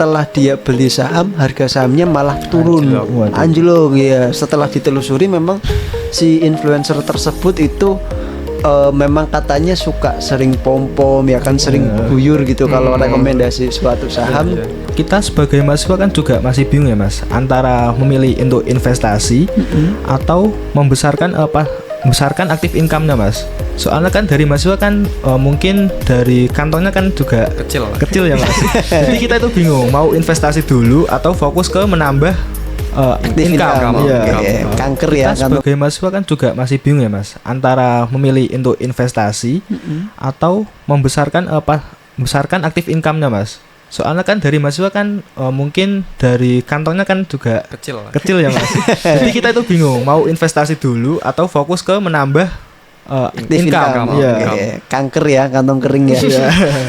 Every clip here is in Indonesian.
setelah dia beli saham, harga sahamnya malah turun, anjlok ya. Setelah ditelusuri memang si influencer tersebut itu memang katanya suka sering pom-pom ya kan, sering guyur gitu kalau rekomendasi suatu saham. Kita sebagai mahasiswa kan juga masih bingung ya Mas, antara memilih untuk investasi atau membesarkan aktif income-nya Mas. Soalnya kan dari mahasiswa kan mungkin dari kantongnya kan juga kecil ya Mas. Jadi kita itu bingung mau investasi dulu atau fokus ke menambah income. Ya. Kanker ya. Kita sebagai mahasiswa kan juga masih bingung ya Mas, antara memilih untuk investasi atau membesarkan aktif income-nya Mas. Soalnya kan dari mahasiswa kan mungkin dari kantongnya kan juga kecil ya Mas. Jadi kita itu bingung mau investasi dulu atau fokus ke menambah income. Kanker ya, kantong kering ya.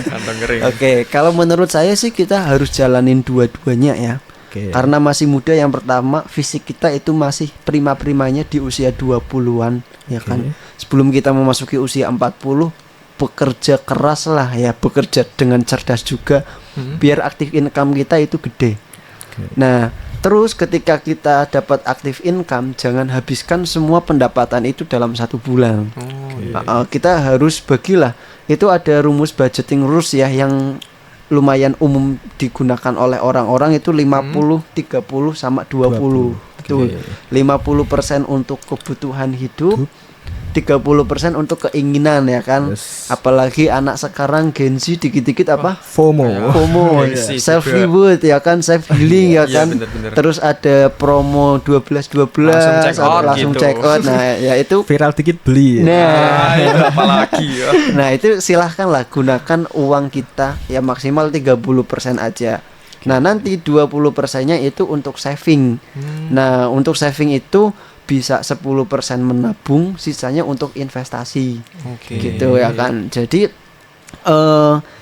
Kantong kering. Oke, kalau menurut saya sih kita harus jalanin dua-duanya ya. Karena masih muda, yang pertama fisik kita itu masih prima-primanya di usia 20-an ya kan. Sebelum kita memasuki usia 40, bekerja keras lah ya, bekerja dengan cerdas juga biar aktif income kita itu gede. Nah, terus ketika kita dapat aktif income, jangan habiskan semua pendapatan itu dalam 1 bulan. Kita harus bagilah. Itu ada rumus budgeting rules ya yang lumayan umum digunakan oleh orang-orang, itu 50, 30 sama 20. Betul. 50% untuk kebutuhan hidup, 30% untuk keinginan ya kan. Apalagi anak sekarang Gen Z dikit-dikit apa? FOMO, self reward ya kan, self healing ya kan. Bener. Terus ada promo 12 langsung check out. Nah, ya itu viral dikit beli. Nah, apalagi ya. Nah, itu silahkanlah gunakan uang kita ya maksimal 30% aja. Nah, nanti 20%-nya itu untuk saving. Nah, untuk saving itu bisa 10% menabung, sisanya untuk investasi. Gitu ya kan. Jadi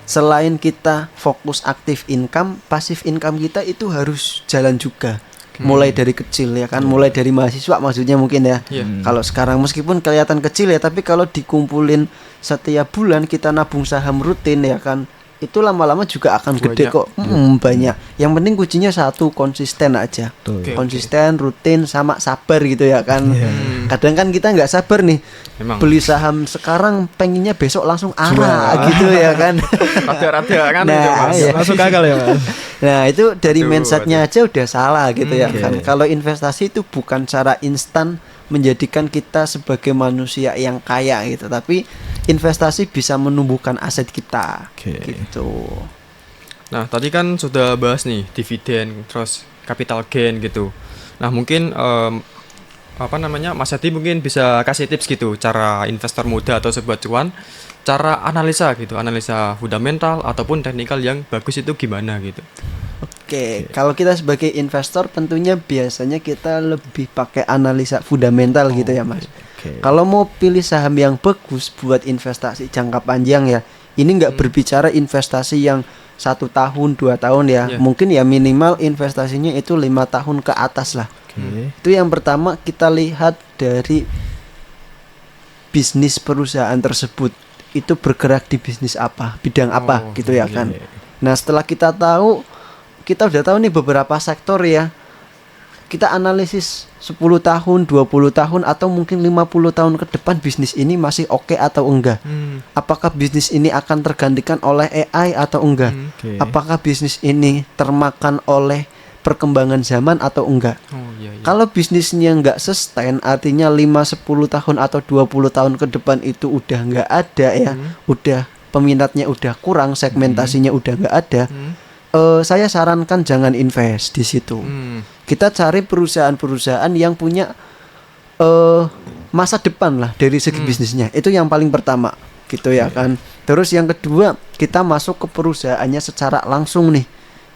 selain kita fokus aktif income, pasif income kita itu harus jalan juga. Mulai dari kecil ya kan, mulai dari mahasiswa maksudnya mungkin ya. Kalau sekarang meskipun kelihatan kecil ya, tapi kalau dikumpulin setiap bulan kita nabung saham rutin ya kan, itu lama-lama juga akan gede kok. Banyak. Yang penting kuncinya satu, konsisten aja. Konsisten, rutin, sama sabar gitu ya kan. Kadang kan kita nggak sabar nih. Beli saham sekarang pengennya besok langsung gitu ya kan. Rada-rada kan. Nah, langsung gagal ya Mas. Nah, itu dari mindsetnya aja udah salah gitu ya kan. Kalau investasi itu bukan cara instan menjadikan kita sebagai manusia yang kaya gitu, tapi investasi bisa menumbuhkan aset kita gitu. Nah, tadi kan sudah bahas nih dividen, terus capital gain gitu. Nah, mungkin Mas Hadi mungkin bisa kasih tips gitu, cara investor muda atau sobat cuan, cara analisa fundamental ataupun teknikal yang bagus itu gimana gitu. Kalau kita sebagai investor tentunya biasanya kita lebih pakai analisa fundamental gitu ya Mas. Kalau mau pilih saham yang bagus buat investasi jangka panjang ya, ini nggak berbicara investasi yang 1 tahun 2 tahun ya, mungkin ya minimal investasinya itu 5 tahun ke atas lah. Itu yang pertama, kita lihat dari bisnis perusahaan tersebut itu bergerak di bisnis apa, bidang apa gitu ya kan. Nah, setelah kita udah tahu nih beberapa sektor ya, kita analisis 10 tahun, 20 tahun atau mungkin 50 tahun ke depan bisnis ini masih oke atau enggak. Apakah bisnis ini akan tergantikan oleh AI atau enggak. Apakah bisnis ini termakan oleh perkembangan zaman atau enggak. Kalau bisnisnya enggak sustain, artinya 5-10 tahun atau 20 tahun ke depan itu udah enggak ada ya, udah peminatnya udah kurang, segmentasinya udah enggak ada, saya sarankan jangan invest di situ. Kita cari perusahaan-perusahaan yang punya masa depan lah dari segi bisnisnya. Itu yang paling pertama gitu ya kan. Terus yang kedua, kita masuk ke perusahaannya secara langsung nih.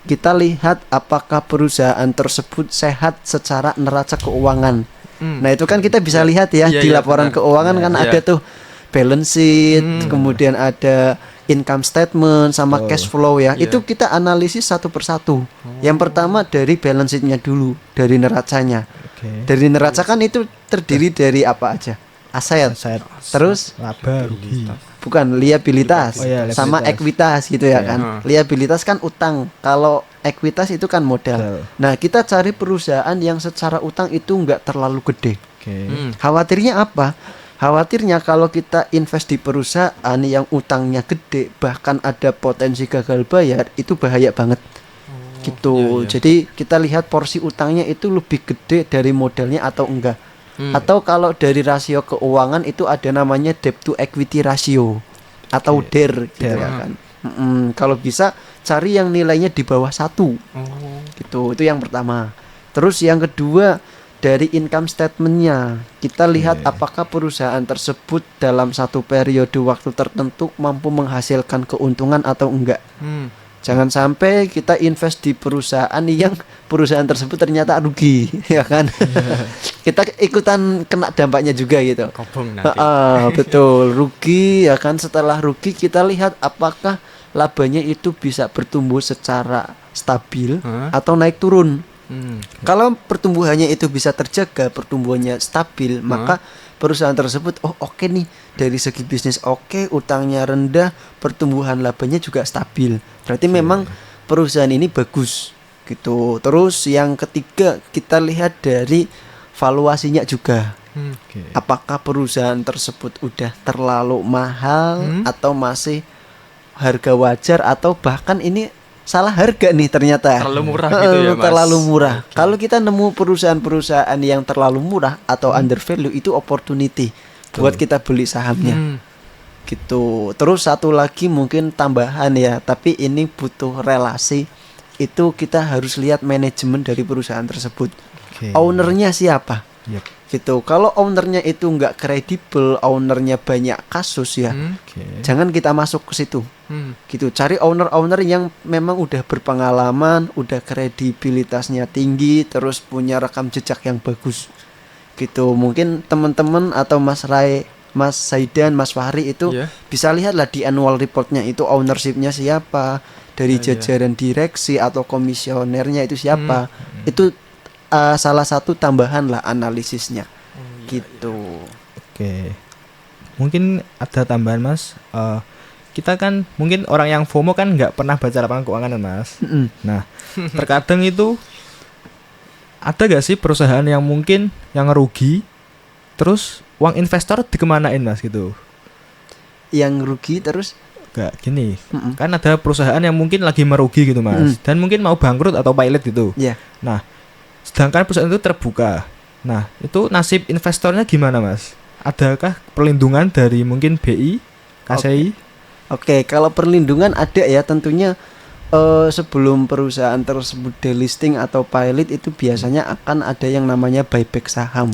Kita lihat apakah perusahaan tersebut sehat secara neraca keuangan. Nah, itu kan kita bisa lihat ya di laporan keuangan kan ada tuh balance sheet, kemudian ada income statement sama cash flow ya. Itu kita analisis satu persatu. Yang pertama dari balance sheet-nya dulu, dari neracanya. Dari neraca kan itu terdiri dari apa aja? aset. Terus laba rugi. bukan liabilitas, Oh iya, sama liabilitas. ekuitas gitu ya Iya. kan. Liabilitas kan utang, kalau ekuitas itu kan modal. Nah, kita cari perusahaan yang secara utang itu nggak terlalu gede. Oke. Khawatirnya apa? Khawatirnya kalau kita invest di perusahaan yang utangnya gede, bahkan ada potensi gagal bayar, itu bahaya banget. Gitu. iya. Jadi kita lihat porsi utangnya itu lebih gede dari modalnya atau enggak. Atau kalau dari rasio keuangan itu ada namanya debt to equity ratio atau DER gitu DER. ya kan. Kalau bisa cari yang nilainya di bawah 1 gitu. Itu yang pertama. Terus yang kedua, dari income statementnya kita lihat apakah perusahaan tersebut dalam satu periode waktu tertentu mampu menghasilkan keuntungan atau enggak. Jangan sampai kita invest di perusahaan yang perusahaan tersebut ternyata rugi, ya kan? Kita ikutan kena dampaknya juga gitu. Kobong nanti. Betul, rugi ya kan. Setelah rugi kita lihat apakah labanya itu bisa bertumbuh secara stabil atau naik turun. Kalau pertumbuhannya itu bisa terjaga, pertumbuhannya stabil, maka perusahaan tersebut oke nih, dari segi bisnis oke, utangnya rendah, pertumbuhan labanya juga stabil. Berarti memang perusahaan ini bagus gitu. Terus yang ketiga, kita lihat dari valuasinya juga. Apakah perusahaan tersebut udah terlalu mahal atau masih harga wajar, atau bahkan ini salah harga nih ternyata. Terlalu murah gitu ya, Mas. Terlalu murah. Kalau kita nemu perusahaan-perusahaan yang terlalu murah atau under value, itu opportunity buat kita beli sahamnya. Gitu. Terus satu lagi mungkin tambahan ya, tapi ini butuh relasi. Itu kita harus lihat manajemen dari perusahaan tersebut. Ownernya siapa? Gitu. Kalau ownernya itu nggak kredibel, ownernya banyak kasus ya, jangan kita masuk ke situ. Gitu. Cari owner yang memang udah berpengalaman, udah kredibilitasnya tinggi, terus punya rekam jejak yang bagus. Gitu. Mungkin teman-teman atau Mas Rai, Mas Saidan, Mas Fahri itu bisa lihatlah di annual reportnya itu ownershipnya siapa, dari jajaran direksi atau komisionernya itu siapa. Itu salah satu tambahan lah analisisnya. Gitu. Oke. Mungkin ada tambahan, Mas. Kita kan mungkin orang yang FOMO kan nggak pernah baca laporan keuangan, Mas. Nah, terkadang itu ada gak sih perusahaan yang mungkin yang rugi, terus uang investor dikemanain, Mas, gitu? Yang rugi terus? Gak gini. Kan ada perusahaan yang mungkin lagi merugi gitu, Mas, dan mungkin mau bangkrut atau pilot gitu. Nah, sedangkan perusahaan itu terbuka. Nah, itu nasib investornya gimana, Mas? Adakah perlindungan dari mungkin BI, KCI? Oke, kalau perlindungan ada ya tentunya. Sebelum perusahaan tersebut delisting atau pilot itu biasanya akan ada yang namanya buyback saham.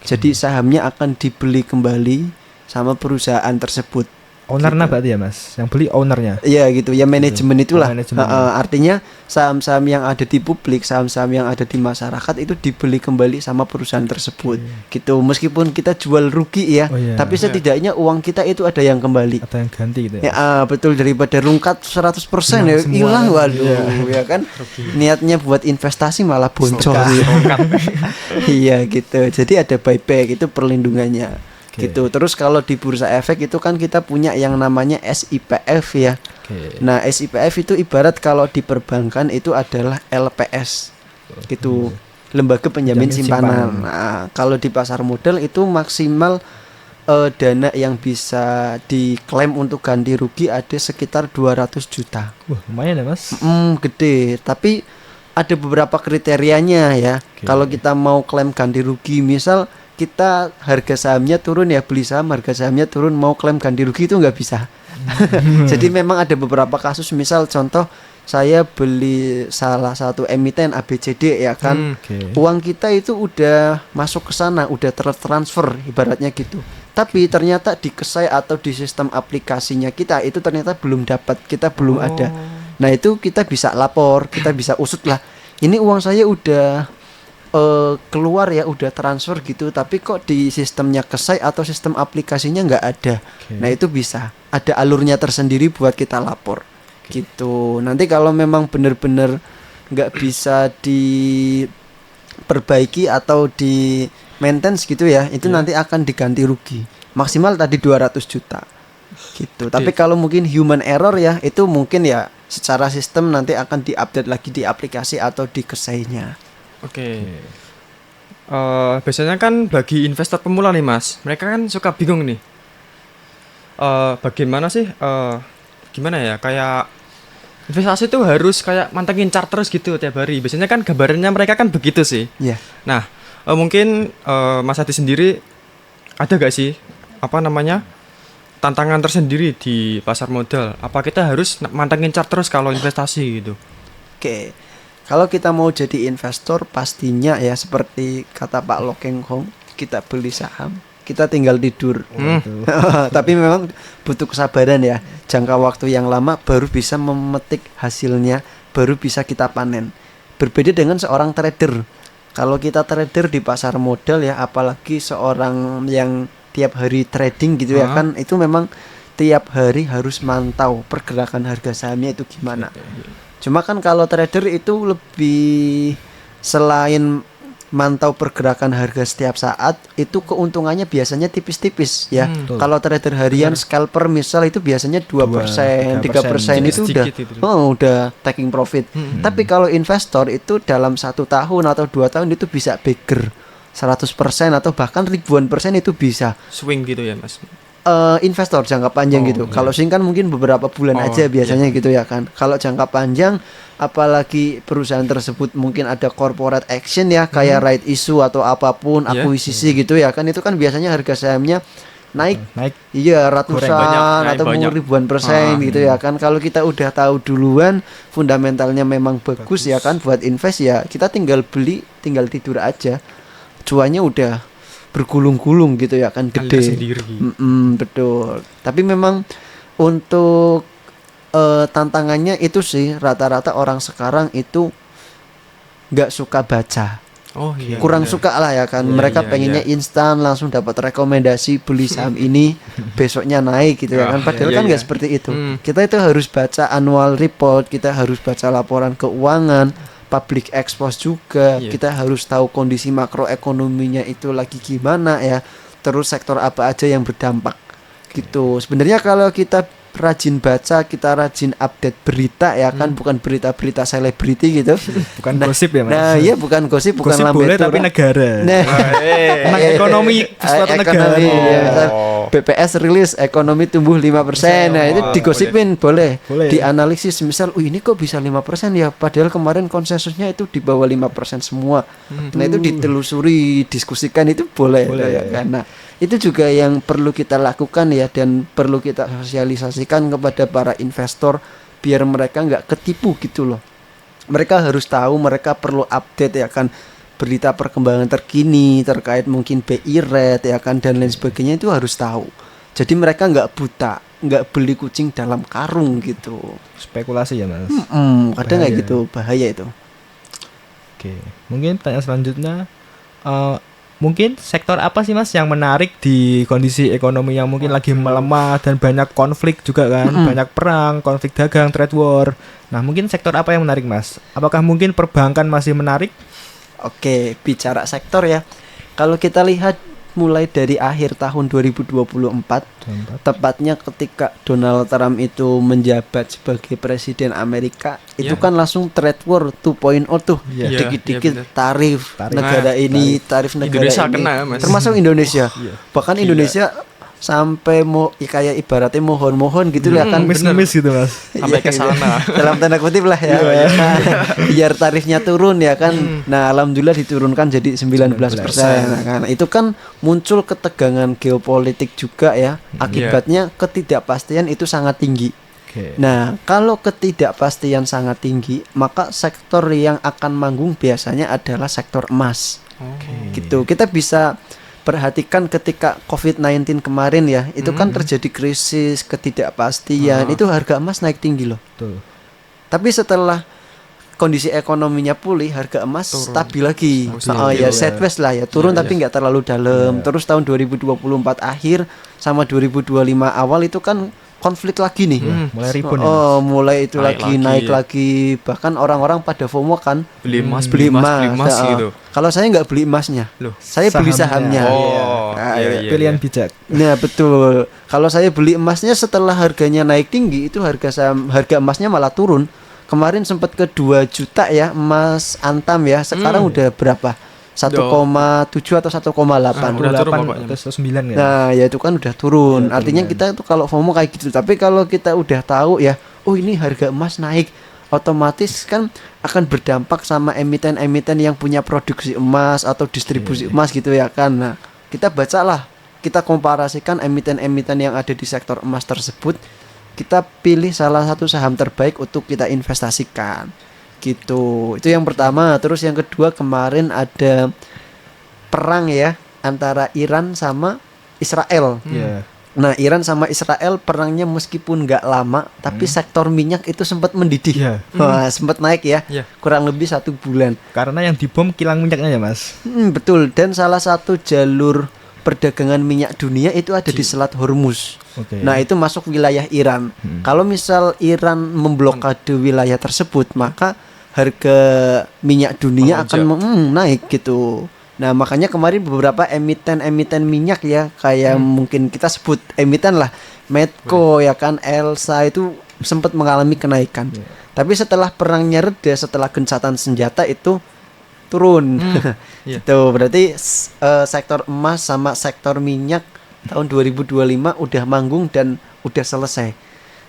Jadi sahamnya akan dibeli kembali sama perusahaan tersebut. Ownernya berarti ya, Mas? Yang beli ownernya? Iya gitu, ya manajemen itulah. Manajemen. Artinya saham-saham yang ada di publik, saham-saham yang ada di masyarakat itu dibeli kembali sama perusahaan tersebut. Gitu, meskipun kita jual rugi ya, tapi setidaknya uang kita itu ada yang kembali. Ada yang ganti gitu ya? Betul, daripada rungkat 100% ya hilang, waduh ya kan. Niatnya buat investasi malah bocor. Iya gitu. Jadi ada buyback, itu perlindungannya. Gitu. Terus kalau di bursa efek itu kan kita punya yang namanya SIPF ya. Nah, SIPF itu ibarat kalau di perbankan itu adalah LPS. Gitu. Lembaga penjamin simpanan. Nah, kalau di pasar modal itu maksimal dana yang bisa diklaim untuk ganti rugi ada sekitar 200 juta. Wah, lumayan ya, Mas. Gede, tapi ada beberapa kriterianya ya. Kalau kita mau klaim ganti rugi, misal kita harga sahamnya turun ya, beli saham harga sahamnya turun, mau klaim ganti rugi itu nggak bisa. Jadi memang ada beberapa kasus, misal contoh saya beli salah satu emiten ABCD ya kan, uang kita itu udah masuk ke sana, udah tertransfer ibaratnya gitu, tapi ternyata di KESAI atau di sistem aplikasinya kita itu ternyata belum dapat, kita belum ada. Nah itu kita bisa lapor, kita bisa usut lah, ini uang saya udah keluar ya, udah transfer gitu, tapi kok di sistemnya KESAI atau sistem aplikasinya nggak ada. Nah itu bisa ada alurnya tersendiri buat kita lapor. Gitu. Nanti kalau memang benar-benar nggak bisa diperbaiki atau maintenance gitu ya, itu nanti akan diganti rugi. Maksimal tadi 200 juta. Gitu. Tapi kalau mungkin human error ya, itu mungkin ya secara sistem nanti akan diupdate lagi di aplikasi atau di kesainya. Oke. Biasanya kan bagi investor pemula nih Mas, mereka kan suka bingung nih. Bagaimana sih? Gimana ya? Kayak investasi itu harus kayak mantengin chart terus gitu tiap hari. Biasanya kan gambarannya mereka kan begitu sih. Iya. Nah, mungkin Mas Hadi sendiri ada gak sih tantangan tersendiri di pasar modal? Apa kita harus mantengin chart terus kalau investasi gitu? Oke. Kalau kita mau jadi investor pastinya ya seperti kata Pak Lokeng Hong, kita beli saham, kita tinggal tidur. Tapi memang butuh kesabaran ya. Jangka waktu yang lama baru bisa memetik hasilnya, baru bisa kita panen. Berbeda dengan seorang trader. Kalau kita trader di pasar modal ya, apalagi seorang yang tiap hari trading gitu ya kan, itu memang tiap hari harus mantau pergerakan harga sahamnya itu gimana. Cuma kan kalau trader itu lebih selain mantau pergerakan harga setiap saat, itu keuntungannya biasanya tipis-tipis ya. Kalau trader harian scalper misal itu biasanya 2%, 3% itu udah taking profit. Tapi kalau investor itu dalam 1 tahun atau 2 tahun itu bisa bigger 100% atau bahkan ribuan persen itu bisa. Swing gitu ya Mas. Investor jangka panjang gitu. Kalau swing kan mungkin beberapa bulan aja biasanya gitu ya kan. Kalau jangka panjang, apalagi perusahaan tersebut mungkin ada corporate action ya, kayak right issue atau apapun, akuisisi gitu ya kan, itu kan biasanya harga sahamnya naik. Iya, ratusan atau ribuan persen gitu ya kan. Kalau kita udah tahu duluan fundamentalnya memang bagus ya kan buat invest ya, kita tinggal beli, tinggal tidur aja. Cuannya udah bergulung-gulung gitu ya kan, gede. Betul. Tapi memang untuk tantangannya itu sih rata-rata orang sekarang itu nggak suka baca. Kurang suka lah ya kan. Mereka pengennya instan, langsung dapat rekomendasi beli saham ini, besoknya naik gitu ya kan. Padahal kan nggak seperti itu. Kita itu harus baca annual report, kita harus baca laporan keuangan, public expose juga, kita harus tahu kondisi makroekonominya itu lagi gimana ya, terus sektor apa aja yang berdampak gitu. Sebenarnya kalau kita rajin baca, kita rajin update berita ya kan, bukan berita-berita selebriti gitu. Bukan gosip ya Mas. Nah iya, bukan gosip, bukan lambe boleh tapi negara. Tentang ekonomi suatu negara. BPS rilis ekonomi tumbuh 5%. Nah itu digosipin boleh. Dianalisis misal, ini kok bisa 5% ya, padahal kemarin konsensusnya itu di bawah 5% semua. Nah itu ditelusuri, diskusikan, itu boleh ya kan. Nah itu juga yang perlu kita lakukan ya, dan perlu kita sosialisasikan kepada para investor biar mereka nggak ketipu gitu loh. Mereka harus tahu, mereka perlu update ya kan, berita perkembangan terkini terkait mungkin BI rate ya kan, dan lain sebagainya itu harus tahu. Jadi mereka nggak buta, nggak beli kucing dalam karung gitu. Spekulasi ya Mas. Kadang nggak gitu, bahaya itu. Oke, mungkin pertanyaan selanjutnya, mungkin sektor apa sih Mas yang menarik di kondisi ekonomi yang mungkin lagi melemah dan banyak konflik juga kan, banyak perang, konflik dagang, trade war. Nah mungkin sektor apa yang menarik Mas? Apakah mungkin perbankan masih menarik? Oke, bicara sektor ya. Kalau kita lihat mulai dari akhir tahun 2024, tepatnya ketika Donald Trump itu menjabat sebagai presiden Amerika, itu kan langsung trade war 2.0 tuh. Dikit-dikit tarif negara ini, tarif negara Indonesia ini, kena, Mas. termasuk Indonesia. Bahkan Indonesia sampai mau kayak ibaratnya mohon-mohon gitu lah kan, ngemis gitu Mas. Sampai ke sana. Dalam tanda kutip lah ya. Biar tarifnya turun ya kan. Nah, alhamdulillah diturunkan jadi 19%. Nah, itu kan muncul ketegangan geopolitik juga ya. Akibatnya ketidakpastian itu sangat tinggi. Nah, kalau ketidakpastian sangat tinggi, maka sektor yang akan manggung biasanya adalah sektor emas. Gitu. Kita bisa perhatikan ketika COVID-19 kemarin ya, itu kan terjadi krisis, ketidakpastian, itu harga emas naik tinggi loh. Tapi setelah kondisi ekonominya pulih, harga emas stabil lagi. Ya sideways lah ya, turun tapi nggak terlalu dalam. Terus tahun 2024 akhir sama 2025 awal itu kan konflik lagi nih. Mulai ribut mulai itu naik lagi. Bahkan orang-orang pada FOMO kan, beli emas gitu. Kalau saya nggak beli emasnya, Loh, saya beli sahamnya. Oh, Nah, iya. Pilihan bijak. Nah betul. Kalau saya beli emasnya setelah harganya naik tinggi, itu harga emasnya malah turun. Kemarin sempat ke 2 juta ya emas Antam ya. Sekarang udah berapa? 1,7 atau 1,8. Udah turun 8 pokoknya. atau 9 kan. Nah, ya itu kan udah turun. Udah Artinya turun. kita tuh kalau FOMO kayak gitu. Tapi kalau kita udah tahu ya, oh ini harga emas naik, otomatis kan akan berdampak sama emiten-emiten yang punya produksi emas atau distribusi emas gitu ya kan. Nah, kita bacalah, kita komparasikan emiten-emiten yang ada di sektor emas tersebut. Kita pilih salah satu saham terbaik untuk kita investasikan. Gitu. Itu yang pertama. Terus yang kedua, kemarin ada perang ya antara Iran sama Israel. Iya. Nah, Iran sama Israel perangnya meskipun nggak lama, tapi sektor minyak itu sempat mendidih. Iya. Wah, sempat naik ya. Iya. Kurang lebih 1 bulan. Karena yang dibom kilang minyaknya ya, Mas. Betul. Dan salah satu jalur perdagangan minyak dunia itu ada di Selat Hormuz. Oke. Nah, itu masuk wilayah Iran. Kalau misal Iran memblokade wilayah tersebut, maka harga minyak dunia akan naik gitu. Nah, makanya kemarin beberapa emiten minyak ya, kayak mungkin kita sebut emiten lah, Medco ya kan, Elsa itu sempat mengalami kenaikan. Tapi setelah perangnya reda, setelah gencatan senjata itu turun. Gitu. Berarti sektor emas sama sektor minyak tahun 2025 udah manggung dan udah selesai.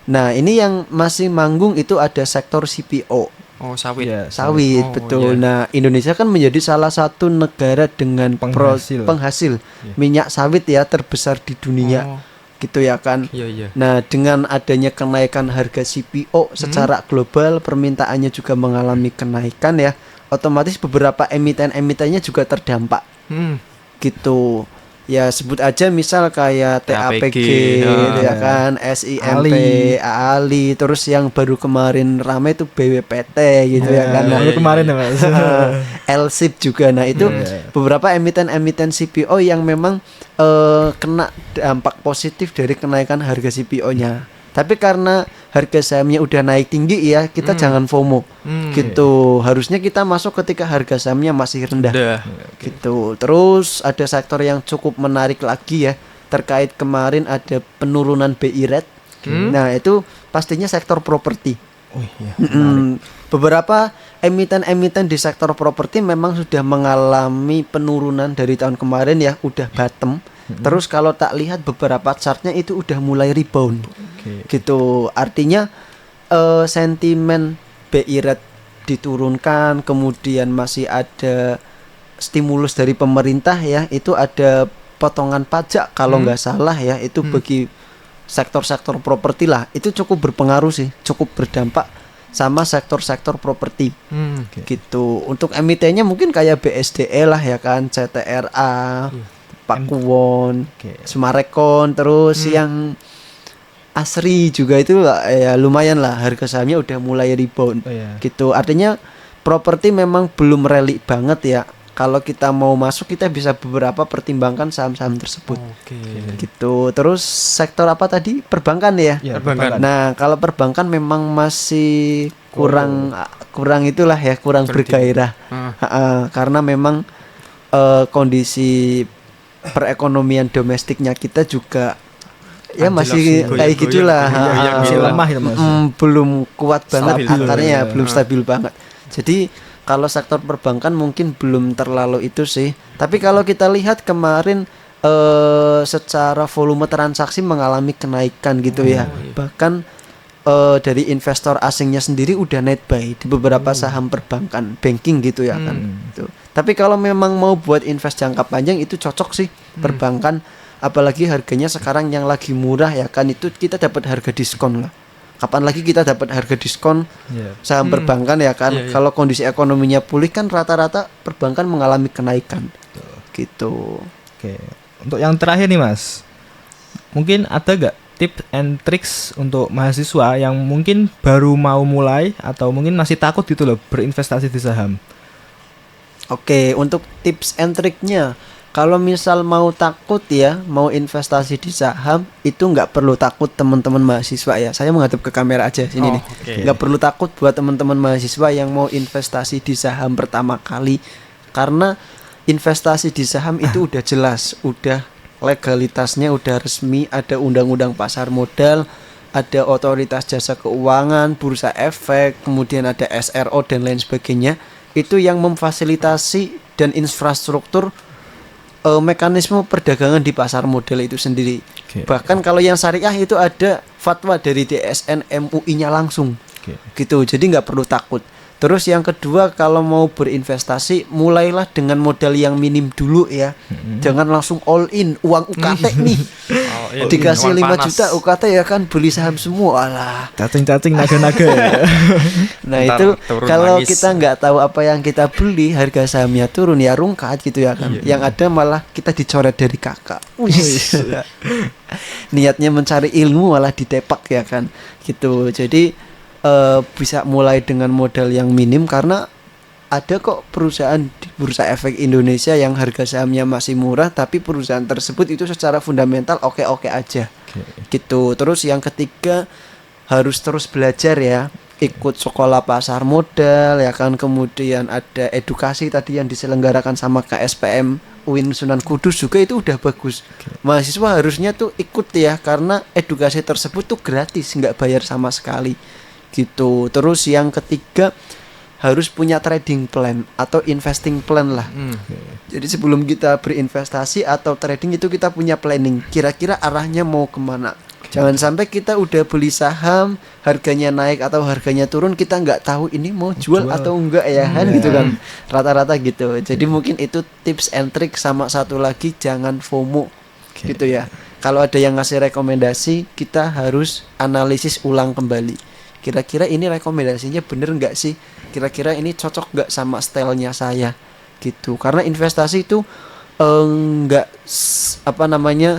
Nah, ini yang masih manggung itu ada sektor CPO. Oh, sawit. Iya, Sawit, Oh, betul. iya. Nah, Indonesia kan menjadi salah satu negara dengan penghasil minyak sawit ya terbesar di dunia. Oh, Gitu ya kan. iya. Nah, dengan adanya kenaikan harga CPO secara global, permintaannya juga mengalami kenaikan ya. Otomatis beberapa emiten-emitennya juga terdampak. Gitu. Ya sebut aja misal kayak TAPG ya kan, SIMP, Ali, terus yang baru kemarin ramai itu BWPT gitu ya kan. Nah, kemarin ya, Mas. LSIP juga. Nah, itu beberapa emiten-emiten CPO yang memang kena dampak positif dari kenaikan harga CPO-nya. Tapi karena harga sahamnya udah naik tinggi ya, kita jangan FOMO. Gitu. Harusnya kita masuk ketika harga sahamnya masih rendah. Gitu. Terus ada sektor yang cukup menarik lagi ya, terkait kemarin ada penurunan BI rate. Nah, itu pastinya sektor properti. Oh iya. Beberapa emiten-emiten di sektor properti memang sudah mengalami penurunan dari tahun kemarin ya, udah bottom. Terus kalau tak lihat beberapa chartnya itu udah mulai rebound. Gitu. Artinya sentimen BI rate diturunkan, kemudian masih ada stimulus dari pemerintah ya, itu ada potongan pajak kalau nggak salah ya, itu bagi sektor-sektor properti lah, itu cukup berpengaruh sih, cukup berdampak sama sektor-sektor properti. Gitu. Untuk emitennya mungkin kayak BSDE lah ya kan, CTRA, Pakuwon, Sumarekon, terus yang Asri juga itu ya lumayan lah, harga sahamnya udah mulai rebound. Gitu. Artinya properti memang belum rally banget ya. Kalau kita mau masuk, kita bisa beberapa pertimbangkan saham-saham tersebut. Gitu. Terus sektor apa tadi? Perbankan ya? Perbankan. Nah, kalau perbankan memang masih kurang itulah ya, kurang bergairah. Karena memang kondisi perekonomian domestiknya kita juga ya masih kayak gitulah, masih lemah ya, Mas. Belum kuat banget akarnya, belum ya. stabil banget. Jadi kalau sektor perbankan mungkin belum terlalu itu sih. Tapi kalau kita lihat kemarin secara volume transaksi mengalami kenaikan gitu ya. Bahkan dari investor asingnya sendiri udah net buy di beberapa saham perbankan, banking gitu ya kan. Gitu. Tapi kalau memang mau buat invest jangka panjang itu cocok sih perbankan, apalagi harganya sekarang yang lagi murah ya kan, itu kita dapat harga diskon lah. Kapan lagi kita dapat harga diskon saham perbankan ya kan? Kalau kondisi ekonominya pulih kan rata-rata perbankan mengalami kenaikan. Gitu. Oke. Untuk yang terakhir nih, Mas. Mungkin ada gak tips and tricks untuk mahasiswa yang mungkin baru mau mulai atau mungkin masih takut gitu loh berinvestasi di saham? Oke, untuk tips and triknya, kalau misal mau takut ya, mau investasi di saham, itu nggak perlu takut teman-teman mahasiswa ya. Saya menghadap ke kamera aja sini nih. Nggak perlu takut buat teman-teman mahasiswa yang mau investasi di saham pertama kali. karena investasi di saham itu udah jelas, udah legalitasnya udah resmi, ada undang-undang pasar modal, ada otoritas jasa keuangan, bursa efek, kemudian ada SRO dan lain sebagainya. Itu yang memfasilitasi dan infrastruktur mekanisme perdagangan di pasar modal itu sendiri. Bahkan kalau yang syariah itu ada fatwa dari DSN MUI-nya langsung. Gitu. Jadi nggak perlu takut. Terus yang kedua, kalau mau berinvestasi mulailah dengan modal yang minim dulu ya. Jangan langsung all in uang UKT nih. Dikasih 5 juta UKT ya kan beli saham semua lah. Cacing-cacing naga-naga ya. Nah itu kalau kita nggak tahu apa yang kita beli, harga sahamnya turun ya rungkat gitu ya kan. Yang ada malah kita dicoret dari kakak. Niatnya mencari ilmu malah ditepak ya kan. Gitu. Jadi bisa mulai dengan modal yang minim, karena ada kok perusahaan di Bursa Efek Indonesia yang harga sahamnya masih murah tapi perusahaan tersebut itu secara fundamental oke-oke aja. Gitu. Terus yang ketiga, harus terus belajar ya, ikut sekolah pasar modal ya kan, kemudian ada edukasi tadi yang diselenggarakan sama KSPM UIN Sunan Kudus juga itu udah bagus. Mahasiswa harusnya tuh ikut ya, karena edukasi tersebut tuh gratis, nggak bayar sama sekali. Gitu. Terus yang ketiga, harus punya trading plan atau investing plan lah. Jadi sebelum kita berinvestasi atau trading itu kita punya planning, kira-kira arahnya mau kemana. Jangan sampai kita udah beli saham, harganya naik atau harganya turun, kita nggak tahu ini mau jual atau enggak ya kan gitu kan. Rata-rata gitu. Jadi mungkin itu tips and trick. Sama satu lagi, jangan FOMO gitu ya. Kalau ada yang ngasih rekomendasi, kita harus analisis ulang kembali. Kira-kira ini rekomendasinya bener nggak sih? Kira-kira ini cocok nggak sama stylenya saya? Gitu. Karena investasi itu nggak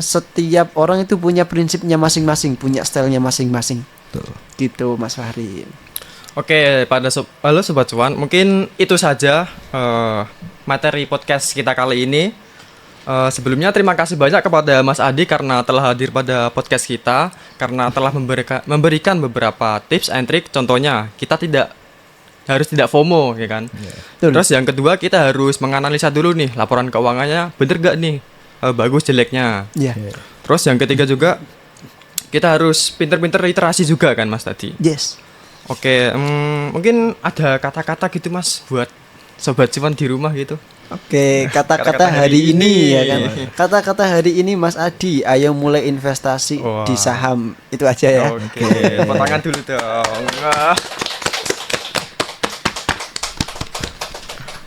setiap orang itu punya prinsipnya masing-masing, punya stylenya masing-masing. Gitu Mas Fahri. Oke, halo Sobat Cuan, mungkin itu saja materi podcast kita kali ini. Sebelumnya terima kasih banyak kepada Mas Adi karena telah hadir pada podcast kita, karena telah memberikan beberapa tips and trick. Contohnya kita tidak FOMO ya kan. Terus yang kedua, kita harus menganalisa dulu nih laporan keuangannya bener gak nih, bagus jeleknya. Terus yang ketiga juga, kita harus pinter-pinter literasi juga kan Mas tadi. Oke, mungkin ada kata-kata gitu Mas buat Sobat Cuan di rumah gitu. Oke, kata-kata hari ini ya kan. Kata-kata hari ini Mas Adi, ayo mulai investasi di saham. Itu aja ya. Oke, tepuk tangan dulu dong.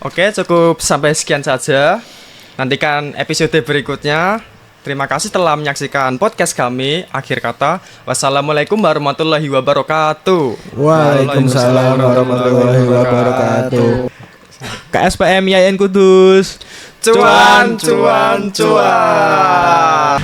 Oke, cukup sampai sekian saja. Nantikan episode berikutnya. Terima kasih telah menyaksikan podcast kami. Akhir kata, wassalamualaikum warahmatullahi wabarakatuh. Waalaikumsalam warahmatullahi wabarakatuh. KSPM YN Kudus. Cuan, cuan, cuan.